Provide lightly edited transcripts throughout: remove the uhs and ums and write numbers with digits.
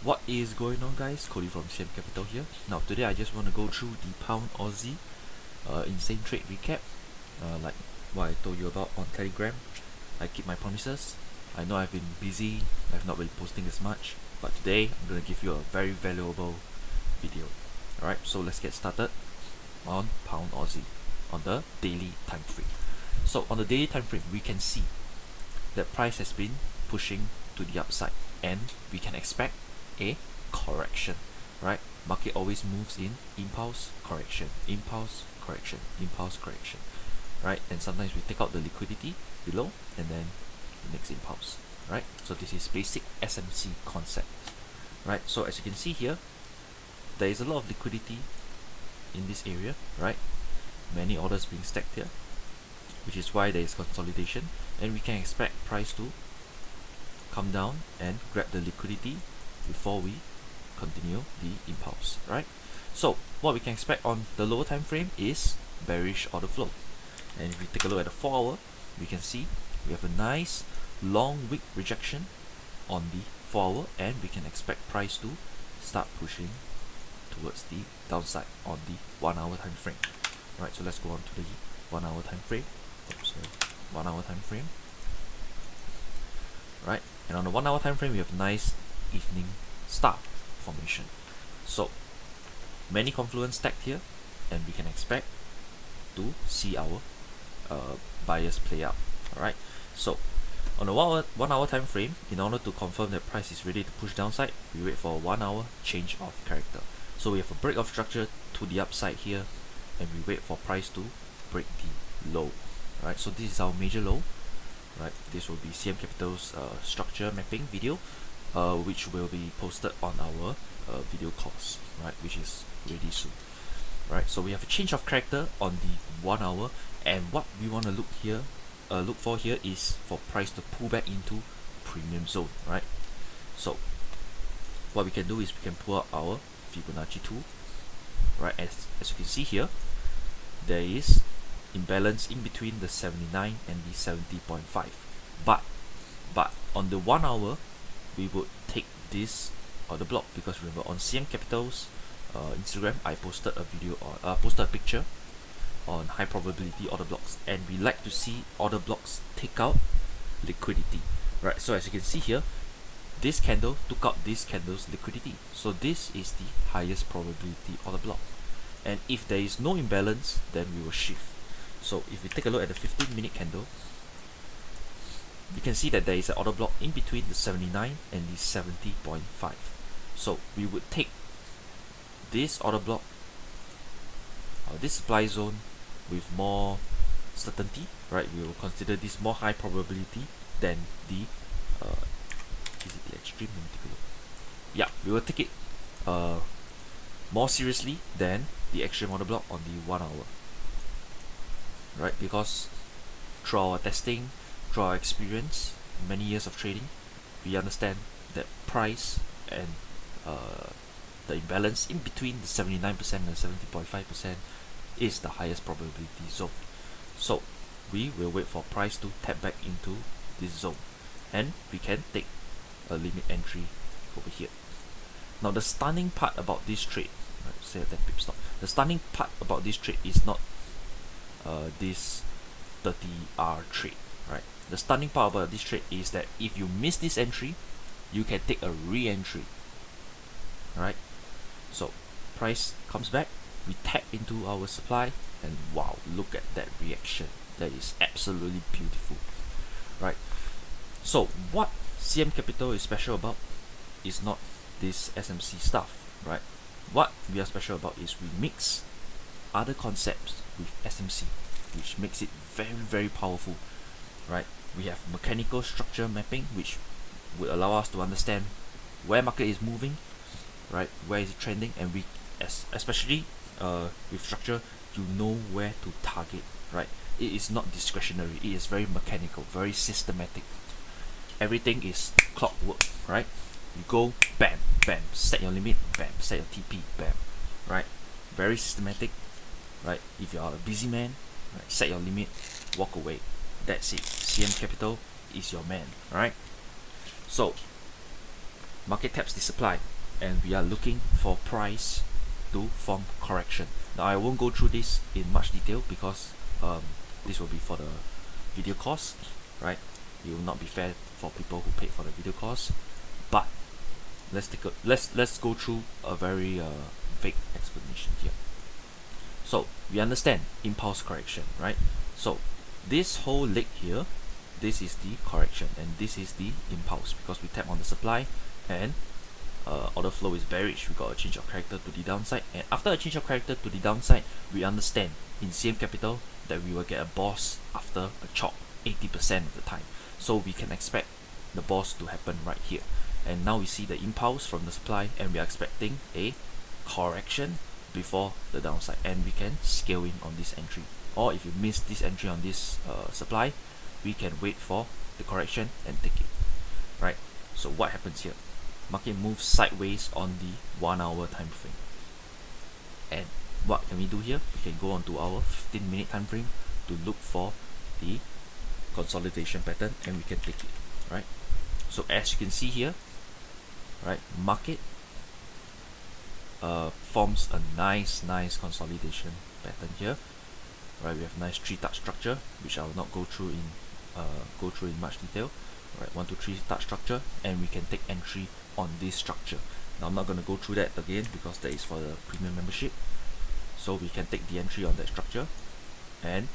What is going on, guys? Cody from CM Capital here. Now today I just want to go through the Pound Aussie insane trade recap, like what I told you about on Telegram. I keep my promises. I know I've been busy, I've not been posting as much, but today I'm going to give you a very valuable video. Alright, so let's get started on Pound Aussie on the daily time frame. So on the daily time frame, we can see that price has been pushing to the upside and we can expect a correction, right? Market always moves in impulse, correction, impulse, correction, impulse, correction, right? And sometimes we take out the liquidity below and then the next impulse, right? So this is basic SMC concept, right? So as you can see here, there is a lot of liquidity in this area, right? Many orders being stacked here, which is why there is consolidation, and we can expect price to come down and grab the liquidity before we continue the impulse, right? So what we can expect on the lower time frame is bearish order flow. And if we take a look at the 4 hour, we can see we have a nice long wick rejection on the 4 hour, and we can expect price to start pushing towards the downside on the 1 hour time frame. Right, so let's go on to the 1 hour time frame. Oops, sorry. 1 hour time frame. Right, and on the 1 hour time frame, we have nice evening star formation. So many confluence stacked here, and we can expect to see our buyers play out. Alright, so on the 1 hour time frame, in order to confirm that price is ready to push downside, we wait for a 1 hour change of character. So we have a break of structure to the upside here, and we wait for price to break the low. Right, so this is our major low. Right, this will be CM Capital's structure mapping video, which will be posted on our video course, right, which is ready soon. Right, so we have a change of character on the 1 hour, and what we want to look for here is for price to pull back into premium zone, right? So what we can do is we can pull out our Fibonacci tool, right? As you can see here, there is imbalance in between the 79 and the 70.5, but on the 1 hour we would take this order block, because remember on CM Capital's Instagram, I posted a video or posted a picture on high probability order blocks, and we like to see order blocks take out liquidity, right? So as you can see here, this candle took out this candle's liquidity, so this is the highest probability order block, and if there is no imbalance, then we will shift. So if we take a look at the 15-minute candle, you can see that there is an order block in between the 79 and the 70.5. So we would take this order block, this supply zone, with more certainty, right? We will consider this more high probability than the is it the extreme? Let me take a look. Yeah, we will take it more seriously than the extreme order block on the 1 hour. Right, because through our testing, through our experience, many years of trading, we understand that price and the imbalance in between the 79% and the 70.5% is the highest probability zone. So we will wait for price to tap back into this zone, and we can take a limit entry over here. Now the stunning part about this trade, right, say a 10 pip stop. The stunning part about this trade is not this 30R trade, right? The stunning part about this trade is that if you miss this entry, you can take a re-entry. Right? So price comes back, we tap into our supply, and wow, look at that reaction. That is absolutely beautiful. Right? So what CM Capital is special about is not this SMC stuff, right? What we are special about is we mix other concepts with SMC, which makes it very, very powerful, right? We have mechanical structure mapping, which would allow us to understand where market is moving, right? Where is it trending, and we, especially with structure, you know where to target, right? It is not discretionary. It is very mechanical, very systematic. Everything is clockwork, right? You go bam, bam, set your limit, bam, set your TP, bam, right? Very systematic. Right, if you are a busy man, right, set your limit, walk away. That's it. CM Capital is your man. Right. So market taps the supply, and we are looking for price to form correction. Now I won't go through this in much detail because this will be for the video course, right? It will not be fair for people who paid for the video course. But let's go through a very vague explanation here. So we understand impulse correction, right? So this whole leg here, this is the correction and this is the impulse, because we tap on the supply and order flow is bearish. We got a change of character to the downside, and after a change of character to the downside, we understand in CM Capital that we will get a boss after a chop 80% of the time. So we can expect the boss to happen right here. And now we see the impulse from the supply, and we are expecting a correction before the downside, and we can scale in on this entry. Or if you miss this entry on this supply, we can wait for the correction and take it, right? So what happens here? Market moves sideways on the 1 hour time frame. And what can we do here? We can go on to our 15-minute time frame to look for the consolidation pattern, and we can take it, right? So as you can see here, right, market forms a nice consolidation pattern here, right? We have nice 3-touch structure, which I will not go through in much detail, right? 1 2 3 touch structure, and we can take entry on this structure. Now I'm not going to go through that again because that is for the premium membership. So we can take the entry on that structure, and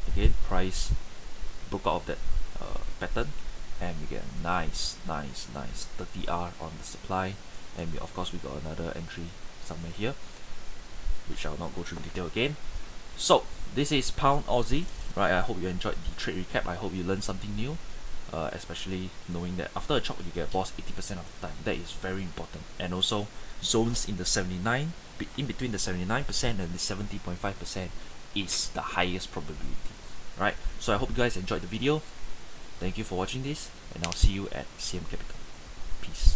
again price broke out of that pattern, and we get a nice 30R on the supply, and we, of course, we got another entry somewhere here, which I will not go through in detail again. So this is Pound Aussie, right? I hope you enjoyed the trade recap. I hope you learned something new, especially knowing that after a chop you get a boss 80% of the time. That is very important. And also zones in the 79, in between the 79% and the 70.5% is the highest probability, right? So I hope you guys enjoyed the video. Thank you for watching this, and I'll see you at CM Capital. Peace.